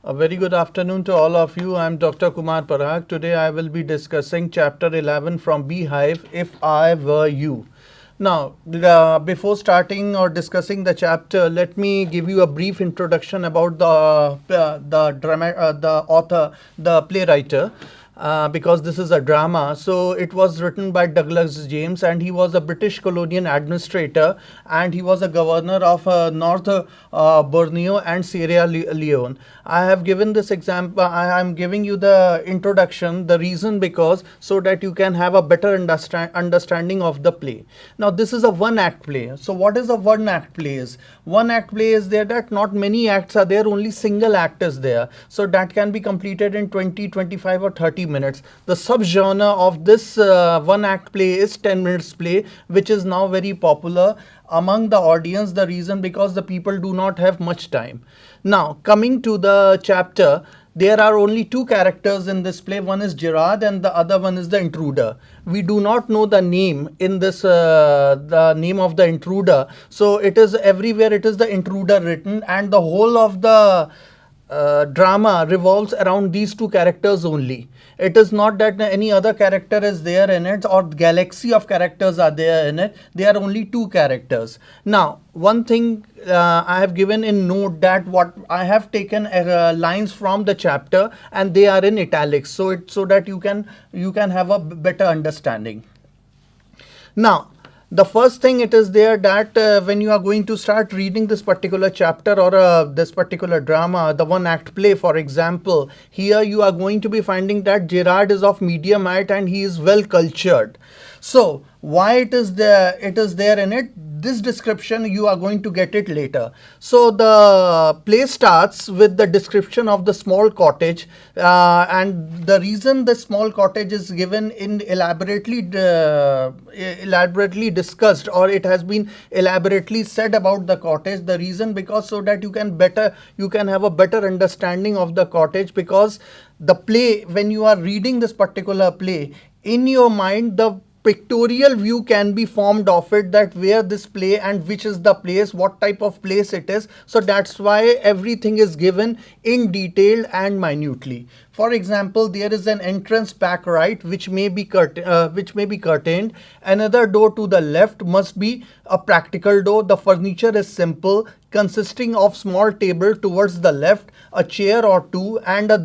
A very good afternoon to all of you. I'm Dr. Kumar Parag. Today I will be discussing chapter 11 from Beehive, If I Were You. Now, before starting or discussing the chapter, let me give you a brief introduction about the author, the playwright. Because this is a drama. So it was written by Douglas James, and he was a British colonial administrator, and he was a governor of North Borneo and Sierra Leone. I have given this example. I am giving you the introduction. The reason because so that you can have a better understanding of the play. Now this is a one act play. So what is a one act play? Is one act play is there that not many acts are there, only single act is there. So that can be completed in 20, 25 or 30 minutes. The subgenre of this one act play is 10 minutes play, which is now very popular among the audience. The reason because the people do not have much time. Now coming to the chapter, there are only two characters in this play. One is Gerard and the other one is the intruder. We do not know the name in this, the name of the intruder. So it is everywhere, it is the intruder written, and the whole of the drama revolves around these two characters only. It is not that any other character is there in it or galaxy of characters are there in it. There are only two characters. Now, one thing I have given in note that what I have taken lines from the chapter and they are in italics, so that you can have a better understanding. Now, the first thing it is there that when you are going to start reading this particular chapter or this particular drama, the one act play, for example, here you are going to be finding that Gerard is of medium height and he is well cultured. So why it is there in it, this description you are going to get it later. So the play starts with the description of the small cottage, and the reason the small cottage is given in elaborately discussed, or it has been elaborately said about the cottage. The reason because so that you can have a better understanding of the cottage, because the play, when you are reading this particular play, in your mind the pictorial view can be formed of it, that where this play and which is the place, what type of place it is. So that's why everything is given in detail and minutely. For example, there is an entrance back right which may be curtained. Another door to the left must be a practical door. The furniture is simple, consisting of small table towards the left, a chair or two, and a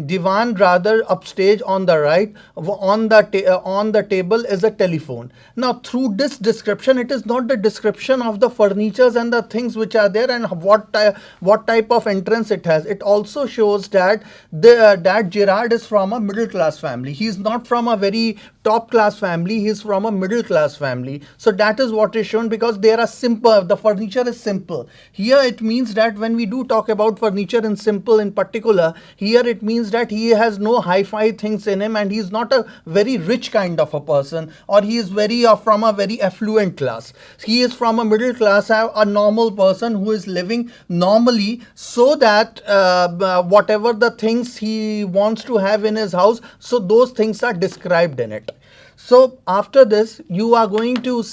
divan rather upstage on the right. On the table is a telephone. Now, through this description, it is not the description of the furnitures and the things which are there and what type of entrance it has. It also shows that that Gerard is from a middle class family. He is not from a very top class family. He is from a middle class family. So that is what is shown, because they are simple. The furniture is simple. Here it means that when we do talk about furniture in simple in particular, here it means that he has no hi-fi things in him and he is not a very rich kind of a person, or he is very from a very affluent class. He is from a middle class, a normal person who is living normally, so that whatever the things he wants to have in his house, so those things are described in it. So after this, you are going to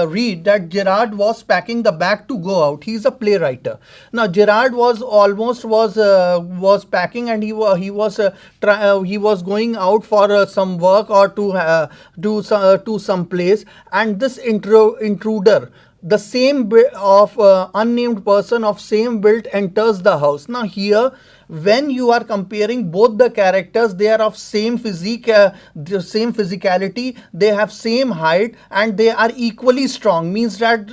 read that Gerard was packing the bag to go out. He is a playwright. Now Gerard was packing, and he was going out for some work or to some place, and this intruder, the same of unnamed person of same build, enters the house. Now here, when you are comparing both the characters, they are of same physique, the same physicality, they have same height, and they are equally strong. Means that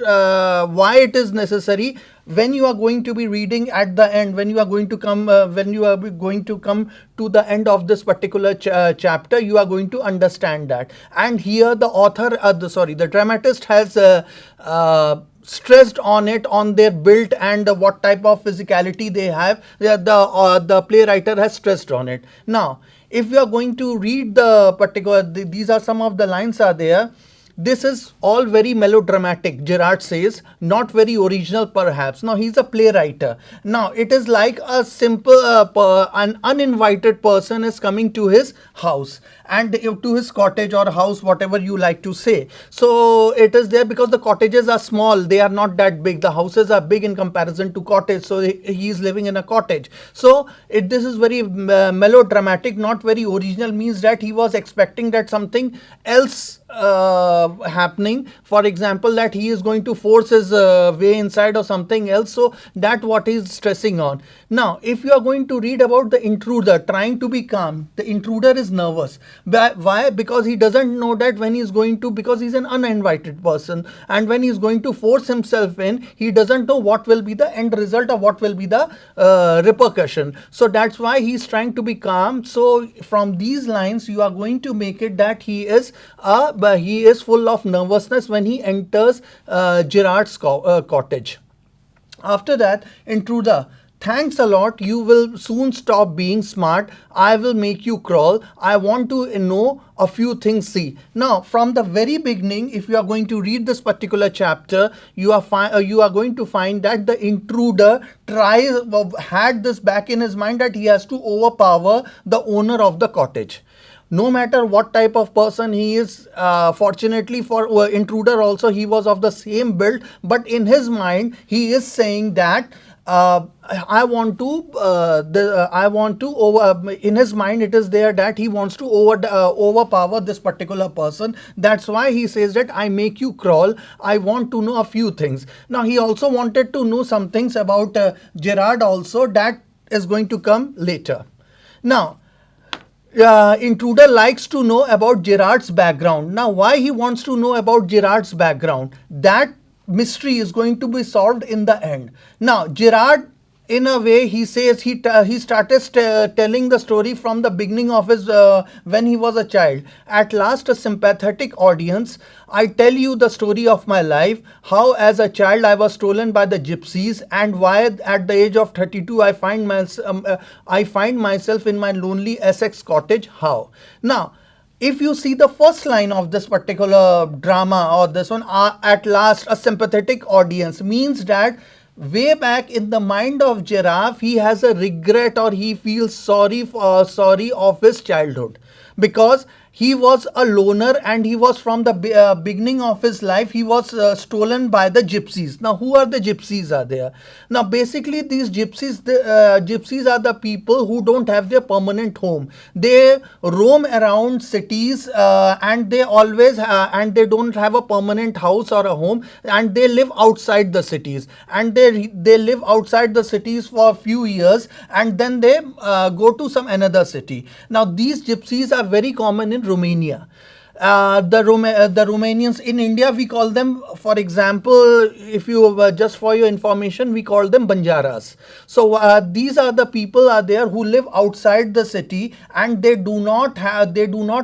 why it is necessary, when you are going to be reading at the end, when you are going to come to the end of this particular chapter, you are going to understand that. And here the author, the dramatist has stressed on it, on their build and what type of physicality they have. The playwright has stressed on it. Now, if we are going to read the particular, these are some of the lines are there. This is all very melodramatic, Gerard says, not very original perhaps. Now he's a playwright. Now it is like a simple, an uninvited person is coming to his house and to his cottage or house, whatever you like to say. So it is there because the cottages are small, they are not that big. The houses are big in comparison to cottage. So he is living in a cottage. So this is very melodramatic, not very original, means that he was expecting that something else happening, for example that he is going to force his way inside or something else. So that what he's stressing on. Now if you are going to read about the intruder trying to be calm, the intruder is nervous. Why? Because he doesn't know that when he's going to, because he's an uninvited person, and when he's going to force himself in, he doesn't know what will be the end result or what will be the repercussion. So that's why he's trying to be calm. So from these lines you are going to make it that he is full of nervousness when he enters Gerard's cottage. After that, intruder: thanks a lot, you will soon stop being smart, I will make you crawl, I want to know a few things. See, now from the very beginning, if you are going to read this particular chapter, you are going to find that the intruder had this back in his mind that he has to overpower the owner of the cottage. No matter what type of person he is, fortunately for intruder also, he was of the same build, but in his mind he is saying that in his mind it is there that he wants to overpower this particular person. That's why he says that I make you crawl, I want to know a few things. Now he also wanted to know some things about Gerard also, that is going to come later. Now intruder likes to know about Gerard's background. Now why he wants to know about Gerard's background, that mystery is going to be solved in the end. Now Gerard, in a way, he says he started telling the story from the beginning of his when he was a child. At last a sympathetic audience, I tell you the story of my life, how as a child I was stolen by the gypsies, and why at the age of 32 I find myself in my lonely Essex cottage. How? Now if you see the first line of this particular drama or this one, at last a sympathetic audience, means that way back in the mind of Giraffe, he has a regret or he feels sorry of his childhood, because he was a loner and he was from the beginning of his life, he was stolen by the gypsies. Now who are the gypsies are there? Now basically these gypsies, gypsies are the people who don't have their permanent home. They roam around cities and they always and they don't have a permanent house or a home, and they live outside the cities, and they live outside the cities for a few years, and then they go to some another city. Now these gypsies are very common in Romania. The Romanians in India, we call them, for example, if you just for your information, we call them Banjaras. So these are the people are there who live outside the city, and they do not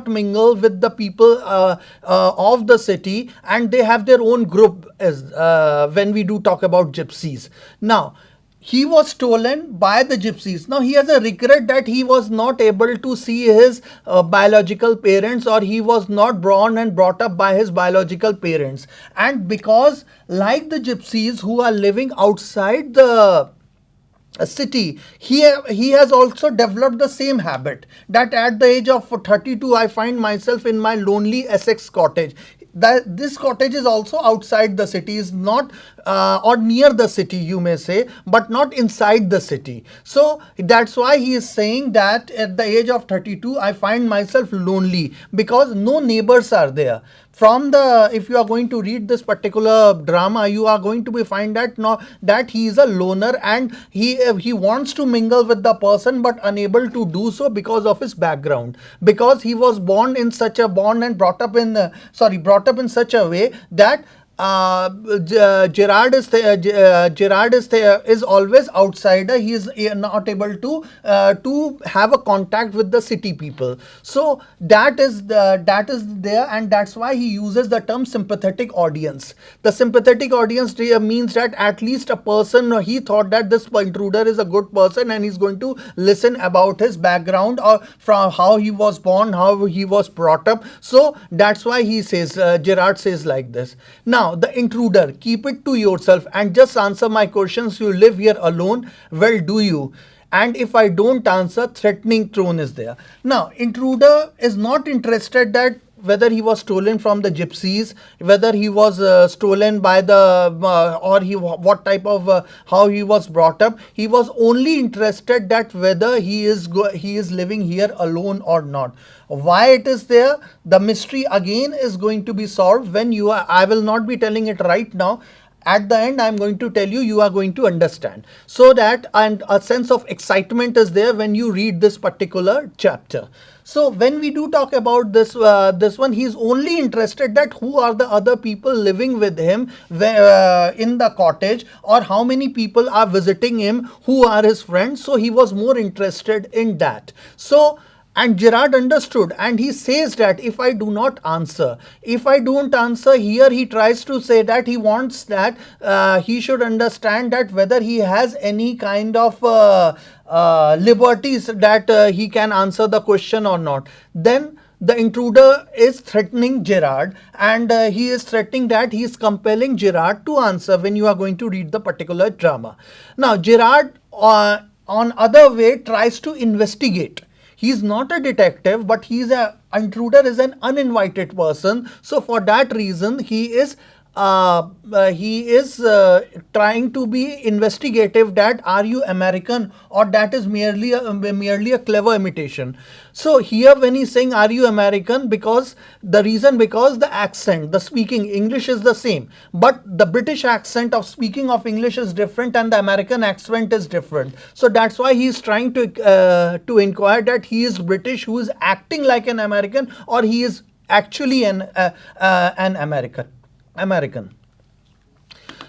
mingle with the people of the city, and they have their own group as when we do talk about gypsies. Now he was stolen by the gypsies. Now he has a regret that he was not able to see his biological parents, or he was not born and brought up by his biological parents. And because like the gypsies who are living outside the city, he has also developed the same habit, that at the age of 32 I find myself in my lonely Essex cottage. That this cottage is also outside the city, is not or near the city, you may say, but not inside the city. So that's why he is saying that at the age of 32 I find myself lonely, because no neighbors are there. From the, if you are going to read this particular drama, you are going to be find that that he is a loner, and he wants to mingle with the person but unable to do so because of his background, because he was born in such a and brought up in such a way that Gerard is always outsider. He is not able to have a contact with the city people. So that is there, and that's why he uses the term sympathetic audience. The sympathetic audience means that at least a person, he thought that this intruder is a good person and he's going to listen about his background or from how he was born, how he was brought up. So that's why he says, Gerard says like this. Now, the intruder, keep it to yourself and just answer my questions. You live here alone. Well, do you? And if I don't answer, threatening tone is there. Now, intruder is not interested that whether he was stolen from the gypsies, whether he was stolen by the or he what type of how he was brought up. He was only interested that whether he is living here alone or not. Why it is there, the mystery again is going to be solved when you are. I will not be telling it right now. At the end, I'm going to tell you, you are going to understand. So that, and a sense of excitement is there when you read this particular chapter. So when we do talk about this one, he's only interested that who are the other people living with him in the cottage, or how many people are visiting him, who are his friends. So he was more interested in that. So, and Gerard understood, and he says that if I do not answer, if I don't answer, here he tries to say that he wants that he should understand that whether he has any kind of liberties that he can answer the question or not. Then the intruder is threatening Gerard, and he is threatening that he is compelling Gerard to answer when you are going to read the particular drama. Now, Gerard on other way tries to investigate. He's not a detective, but intruder is an uninvited person. So for that reason, he is trying to be investigative, that are you American, or that is merely a clever imitation. So here when he's saying are you American, because the accent, the speaking English is the same, but the British accent of speaking of English is different and the American accent is different. So that's why he's trying to inquire that he is British who is acting like an American, or he is actually an American.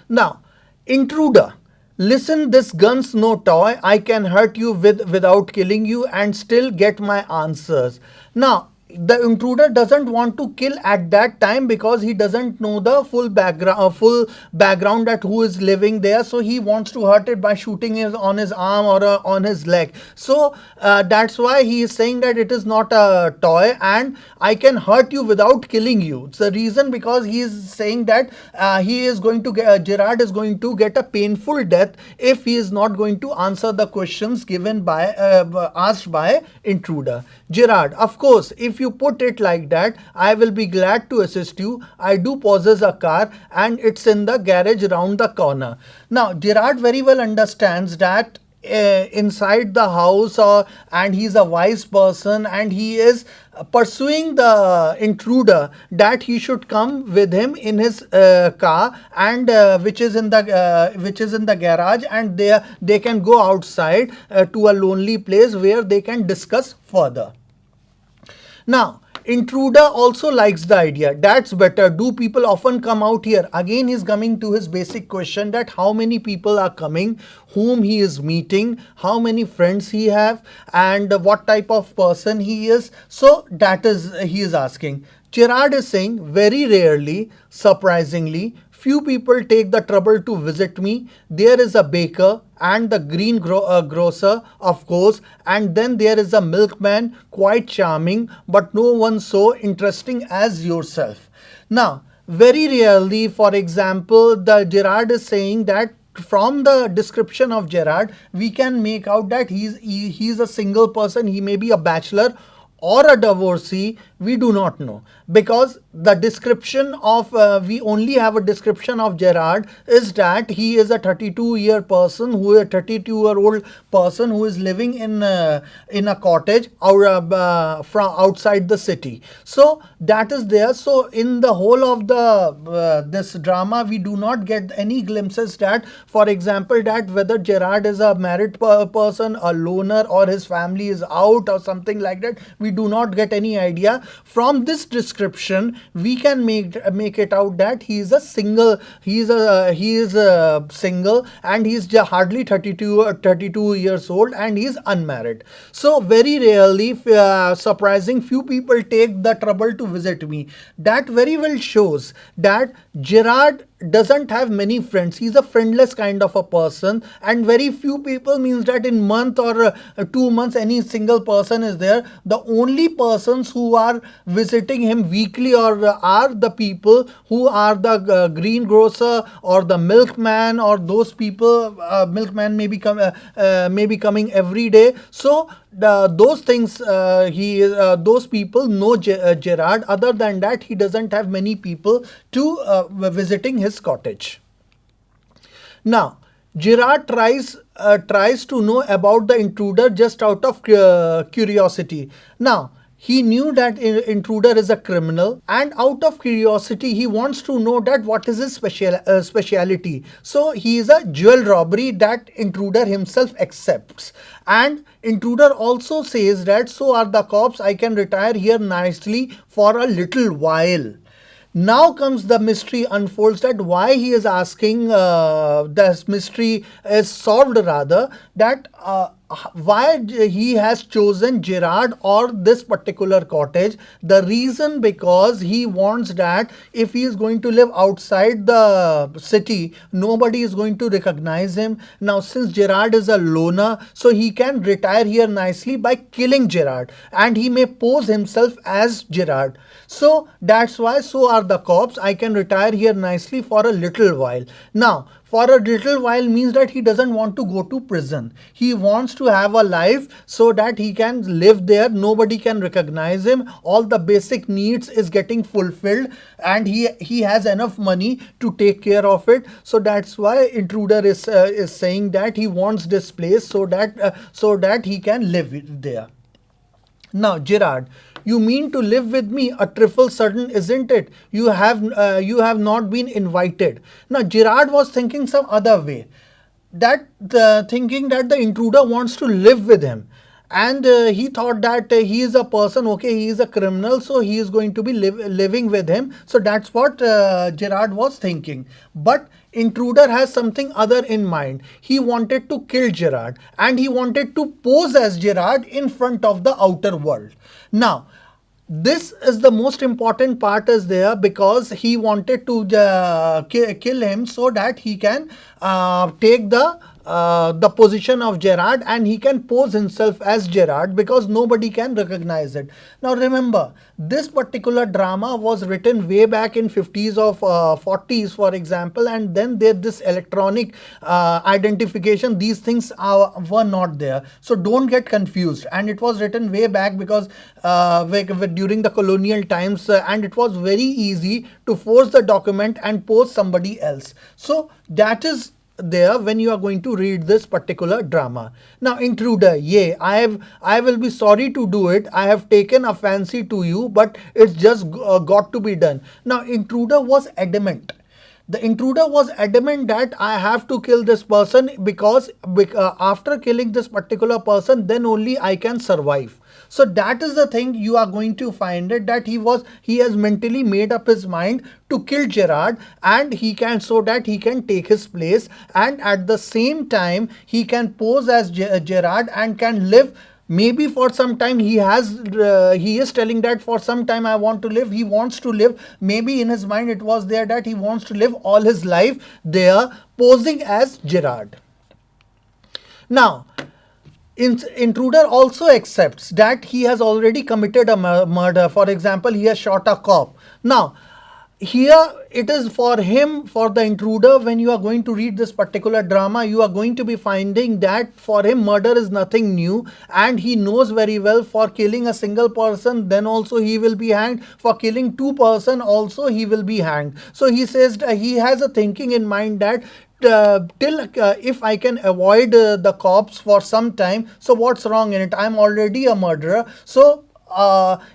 Now, intruder, listen, this gun's no toy. I can hurt you without killing you and still get my answers. Now, the intruder doesn't want to kill at that time because he doesn't know the full background that who is living there. So he wants to hurt it by shooting on his arm or on his leg. So that's why he is saying that it is not a toy and I can hurt you without killing you. It's the reason because he is saying that Gerard is going to get a painful death if he is not going to answer the questions given by asked by intruder. Gerard, of course, if you put it like that, I will be glad to assist you. I do possess a car and it's in the garage round the corner. Now, Gerard very well understands that inside the house, and he's a wise person, and he is pursuing the intruder that he should come with him in his car, and which is in the garage, and they can go outside to a lonely place where they can discuss further. Now, intruder also likes the idea. That's better. Do people often come out here? Again, he's coming to his basic question that how many people are coming, whom he is meeting, how many friends he have, and what type of person he is. So that is he is asking. Gerard is saying very rarely, surprisingly, few people take the trouble to visit me. There is a baker and the green grocer, of course, and then there is a milkman, quite charming, but no one so interesting as yourself. Now, very rarely, for example, the Gerard is saying that from the description of Gerard, we can make out that he's a single person. He may be a bachelor or a divorcee, we do not know, because the description of we only have a description of Gerard is that he is a 32-year-old person who is living in a cottage or from outside the city. So that is there. So in the whole of the this drama, we do not get any glimpses that, for example, that whether Gerard is a married person, a loner, or his family is out or something like that. We do not get any idea. From this description, we can make it out that he is a single. He is a single, and he is hardly 32 years old, and he is unmarried. So very rarely, surprising, few people take the trouble to visit me. That very well shows that Gerard doesn't have many friends. He's a friendless kind of a person, and very few people means that in month or 2 months any single person is there. The only persons who are visiting him weekly or are the people who are the greengrocer or the milkman, or those people. Milkman may be coming every day. So those things, those people know Gerard. Other than that, he doesn't have many people to visiting his cottage. Now, Gerard tries to know about the intruder just out of curiosity. Now, he knew that intruder is a criminal, and out of curiosity he wants to know that what is his speciality. So he is a jewel robbery that intruder himself accepts, and intruder also says that so are the cops, I can retire here nicely for a little while. Now comes the mystery unfolds, that why he is asking, this mystery is solved rather, that why he has chosen Gerard or this particular cottage. The reason, because he wants that if he is going to live outside the city, nobody is going to recognize him. Now since Gerard is a loner, so he can retire here nicely by killing Gerard, and he may pose himself as Gerard. So that's why so are the cops, I can retire here nicely for a little while. Now for a little while means that he doesn't want to go to prison. He wants to have a life so that he can live there. Nobody can recognize him. All the basic needs is getting fulfilled, and he has enough money to take care of it. So that's why intruder is saying that he wants this place so that he can live there. Now, Gerard, you mean to live with me? A trifle sudden, isn't it? You have not been invited. Now, Gerard was thinking some other way, thinking that the intruder wants to live with him, and he thought that he is a person. Okay, he is a criminal, so he is going to be living with him. So that's what Gerard was thinking. But intruder has something other in mind. He wanted to kill Gerard, and he wanted to pose as Gerard in front of the outer world. Now, this is the most important part is there, because he wanted to kill him so that he can take the position of Gerard, and he can pose himself as Gerard, because nobody can recognize it. Now remember, this particular drama was written way back in 50s or 40s, for example, and then there this electronic identification, these things were not there. So don't get confused. And it was written way back because during the colonial times, and it was very easy to force the document and pose somebody else. So that is there when you are going to read this particular drama. Now, intruder, yeah, I will be sorry to do it. I have taken a fancy to you, but it's just got to be done. Now, intruder was adamant. The intruder was adamant that I have to kill this person, because after killing this particular person, then only I can survive. So that is the thing you are going to find it, that he has mentally made up his mind to kill Gerard, and he can, so that he can take his place, and at the same time he can pose as Gerard and can live. Maybe for some time he is telling that for some time I want to live. He wants to live. Maybe in his mind it was there that he wants to live all his life there, posing as Gerard. Now, intruder also accepts that he has already committed a murder. For example, he has shot a cop. Now, here it is for him, for the intruder, when you are going to read this particular drama, you are going to be finding that for him murder is nothing new, and he knows very well, for killing a single person, then also he will be hanged. For killing two person also he will be hanged. So he says he has a thinking in mind that if I can avoid the cops for some time, so what's wrong in it? I'm already a murderer. So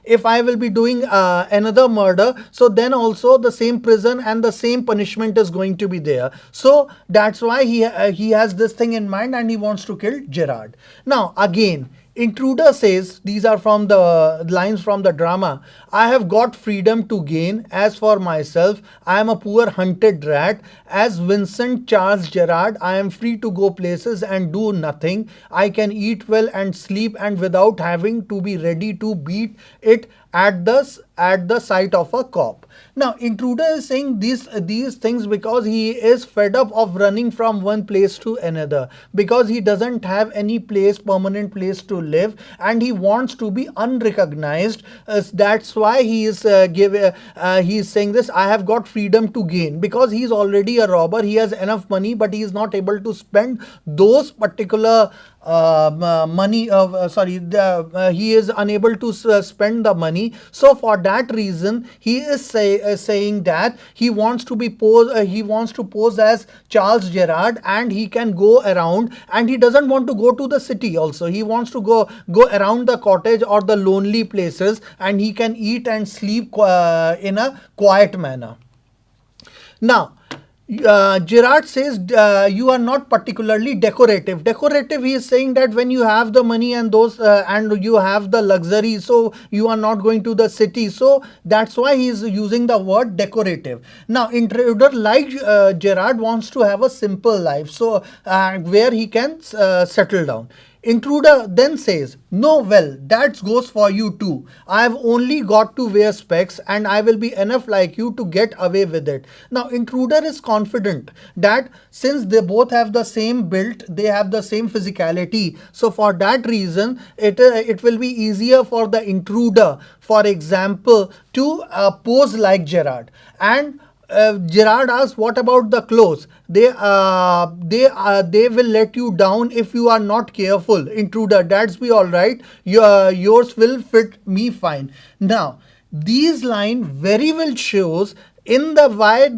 if I will be doing another murder, so then also the same prison and the same punishment is going to be there. So that's why he has this thing in mind, and he wants to kill Gerard. Now again, Intruder says, these are from the lines from the drama, I have got freedom to gain. As for myself, I am a poor hunted rat. As Vincent Charles Gerard, I am free to go places and do nothing. I can eat well and sleep and without having to be ready to beat it at the sight of a cop. Now, intruder is saying these things because he is fed up of running from one place to another, because he doesn't have any permanent place to live, and he wants to be unrecognized. That's why he is saying this. I have got freedom to gain, because he is already a robber. He has enough money, but he is not able to spend those particular money he is unable to spend the money. So for that reason, he is saying that he wants to pose as Charles Gerard, and he can go around, and he doesn't want to go to the city also. He wants to go around the cottage or the lonely places, and he can eat and sleep in a quiet manner. Now, Girard says you are not particularly decorative. Decorative, he is saying that when you have the money and and you have the luxury, so you are not going to the city. So that's why he is using the word decorative. Now, intruder like Girard wants to have a simple life, so where he can settle down. Intruder then says, no, well, that goes for you too. I have only got to wear specs and I will be enough like you to get away with it. Now, intruder is confident that since they both have the same build, they have the same physicality. So for that reason, it will be easier for the intruder, for example, to pose like Gerard. And Gerard asks, "What about the clothes? They will let you down if you are not careful." Intruder, "That's be all right. Yours will fit me fine." Now, these line very well shows in the why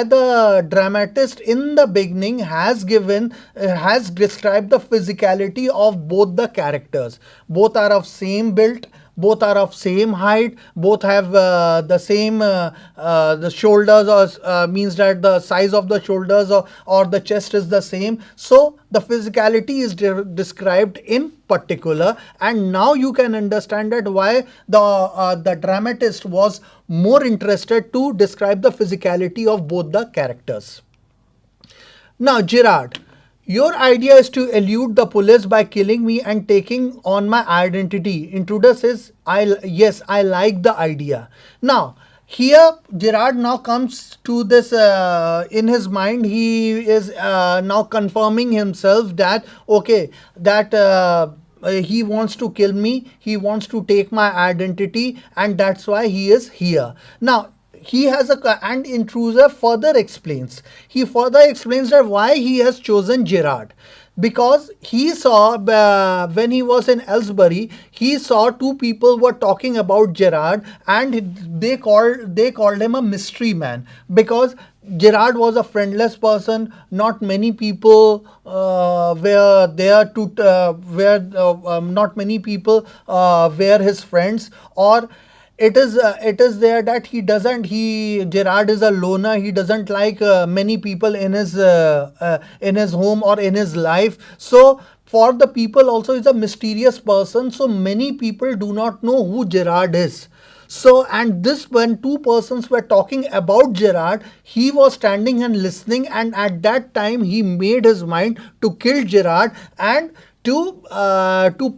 the dramatist in the beginning has described the physicality of both the characters. Both are of same build, both are of same height, both have the same the shoulders, or means that the size of the shoulders or the chest is the same. So the physicality is described in particular, and now you can understand that why the dramatist was more interested to describe the physicality of both the characters. Now, Gerard, your idea is to elude the police by killing me and taking on my identity. Intruder says, yes, I like the idea. Now, here Gerard now comes to this in his mind. He is now confirming himself that, okay, that he wants to kill me, he wants to take my identity, and that's why he is here. Now, he has and intruder further explains. He further explains that why he has chosen Gerard, because he saw when he was in Aylesbury, he saw two people were talking about Gerard, and they called him a mystery man, because Gerard was a friendless person. Not many people were there to not many people were his friends, or it is there that Gerard is a loner. He doesn't like many people in his home or in his life. So for the people also, is a mysterious person, so many people do not know who Gerard is. So, and this, when two persons were talking about Gerard, he was standing and listening, and at that time he made his mind to kill Gerard and to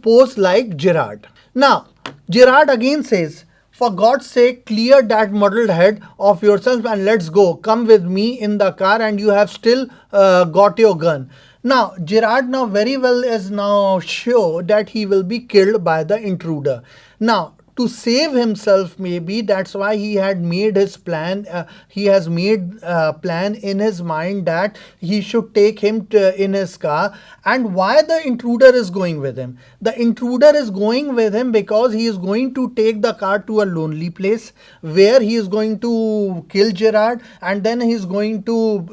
pose like Gerard. Now, Gerard again says, for God's sake, clear that muddled head of yourself and let's go. Come with me in the car, and you have still got your gun. Now, Gerard now very well is now sure that he will be killed by the intruder. Now, to save himself, maybe that's why he had made his plan. He has made a plan in his mind that he should take him in his car. And why the intruder is going with him? The intruder is going with him because he is going to take the car to a lonely place where he is going to kill Gerard, and then he is going to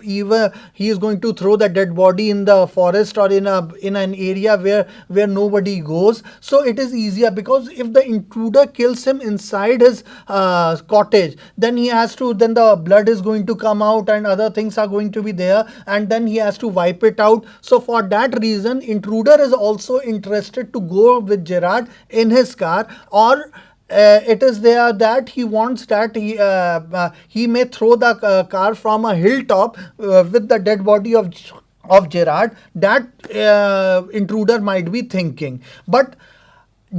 throw the dead body in the forest or in an area where nobody goes. So it is easier, because if the intruder kills him inside his cottage, then then the blood is going to come out and other things are going to be there, and then he has to wipe it out. So for that reason, intruder is also interested to go with Gerard in his car, or it is there that he wants that he may throw the car from a hilltop with the dead body of Gerard. That intruder might be thinking, but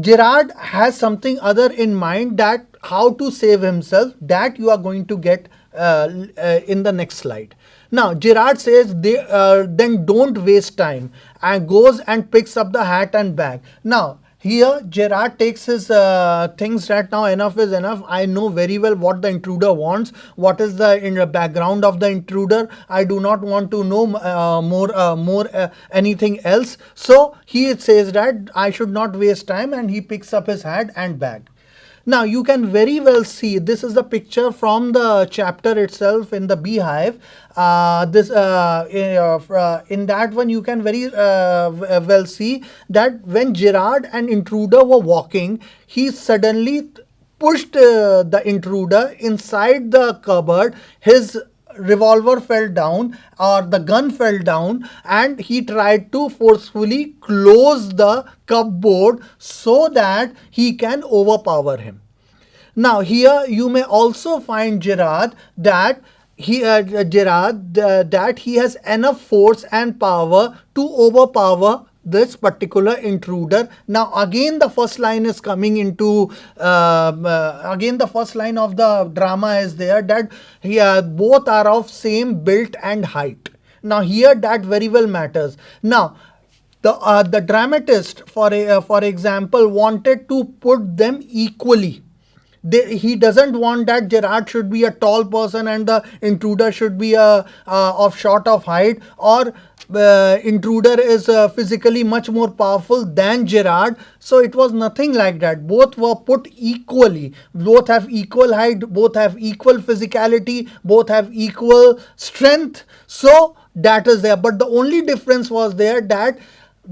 Gerard has something other in mind, that how to save himself, that you are going to get in the next slide. Now Gerard says, then don't waste time, and goes and picks up the hat and bag. Now here Gerard takes his things that now enough is enough. I know very well what the intruder wants, what is the in the background of the intruder. I do not want to know more anything else. So he says that I should not waste time, and he picks up his hat and bag. Now you can very well see, this is the picture from the chapter itself in the Beehive. In that one you can very well see that when Gerard and intruder were walking, he suddenly pushed the intruder inside the cupboard. His revolver fell down, or the gun fell down, and he tried to forcefully close the cupboard so that he can overpower him. Now here you may also find Gerard that he has enough force and power to overpower this particular intruder. Now again the first line is coming into again the first line of the drama is there, that both are of same build and height. Now here that very well matters. Now the dramatist, for example, wanted to put them equally. He doesn't want that Gerard should be a tall person and the intruder should be of short of height, or intruder is physically much more powerful than Gerard. So it was nothing like that. Both were put equally. Both have equal height, both have equal physicality, both have equal strength. So that is there. But the only difference was there that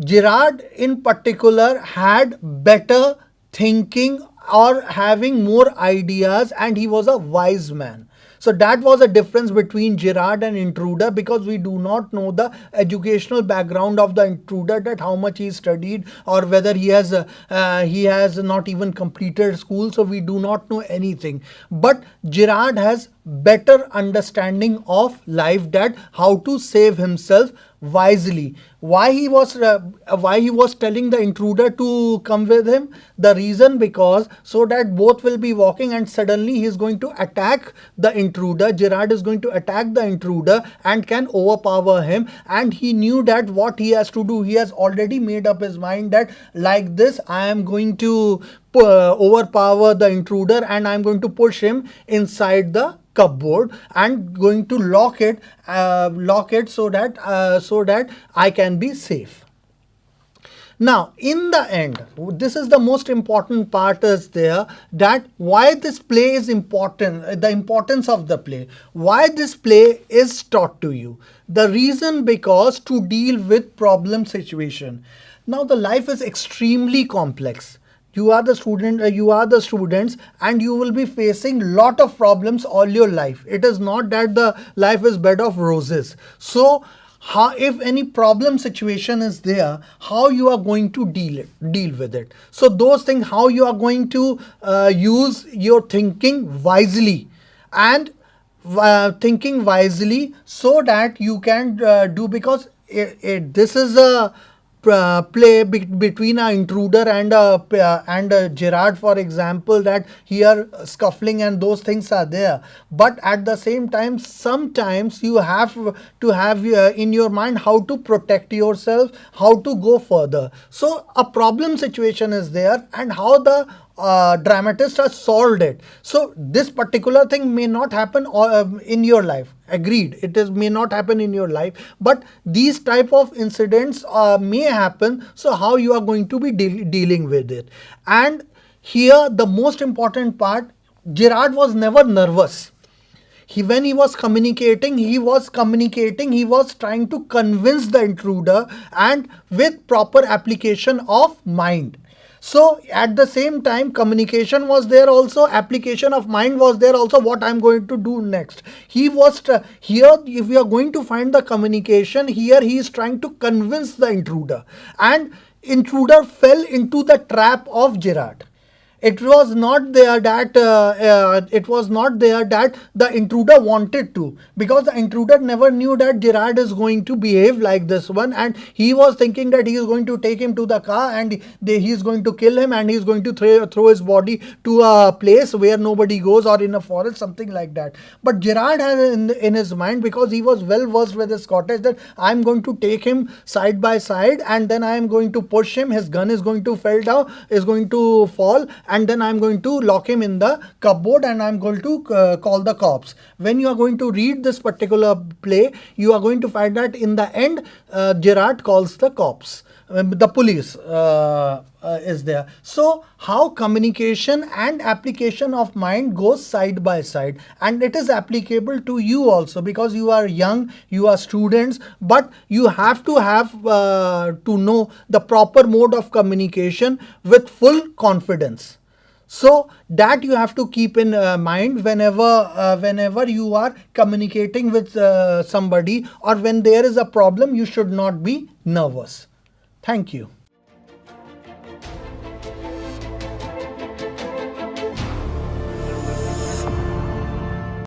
Gerard in particular had better thinking, or having more ideas, and he was a wise man. So that was a difference between Gerard and intruder, because we do not know the educational background of the intruder, that how much he studied, or whether he has not even completed school. So we do not know anything. But Gerard has better understanding of life, that how to save himself wisely. Why he was telling the intruder to come with him? The reason, because so that both will be walking and suddenly he is going to attack the intruder. Gerard is going to attack the intruder and can overpower him, and he knew that what he has to do. He has already made up his mind that like this I am going to overpower the intruder, and I am going to push him inside the cupboard and going to lock it so that I can be safe. Now in the end, this is the most important part is there, that why this play is important, the importance of the play, why this play is taught to you. The reason, because to deal with problem situation. Now the life is extremely complex. You are the students, and you will be facing lot of problems all your life. It is not that the life is bed of roses. So if any problem situation is there, how you are going to deal with it. So those things, how you are going to use your thinking wisely, and thinking wisely so that you can do, because this is a play between an intruder and a Gerard, for example, that here scuffling and those things are there. But at the same time, sometimes you have to have in your mind how to protect yourself, how to go further. So a problem situation is there, and how the dramatist has solved it. So this particular thing may not happen in your life. Agreed, may not happen in your life, but these type of incidents may happen. So how you are going to be dealing with it. And here the most important part, Gerard was never nervous. When he was communicating, he was trying to convince the intruder, and with proper application of mind. So at the same time, communication was there also, application of mind was there also, what I'm going to do next. He was here, if we are going to find the communication, here he is trying to convince the intruder, and intruder fell into the trap of Gerard. It was not there that the intruder wanted to, because the intruder never knew that Gerard is going to behave like this one, and he was thinking that he is going to take him to the car, and he is going to kill him, and he is going to throw his body to a place where nobody goes, or in a forest, something like that. But Gerard had in his mind, because he was well versed with the Scottish, that I am going to take him side by side, and then I am going to push him, his gun is going to fall, and then I'm going to lock him in the cupboard, and I'm going to call the cops. When you are going to read this particular play, you are going to find that in the end, Gerard calls the cops. The police is there. So how communication and application of mind goes side by side, and it is applicable to you also, because you are young, you are students, but you have to know the proper mode of communication with full confidence. So that you have to keep in mind whenever you are communicating with somebody, or when there is a problem, you should not be nervous. Thank you.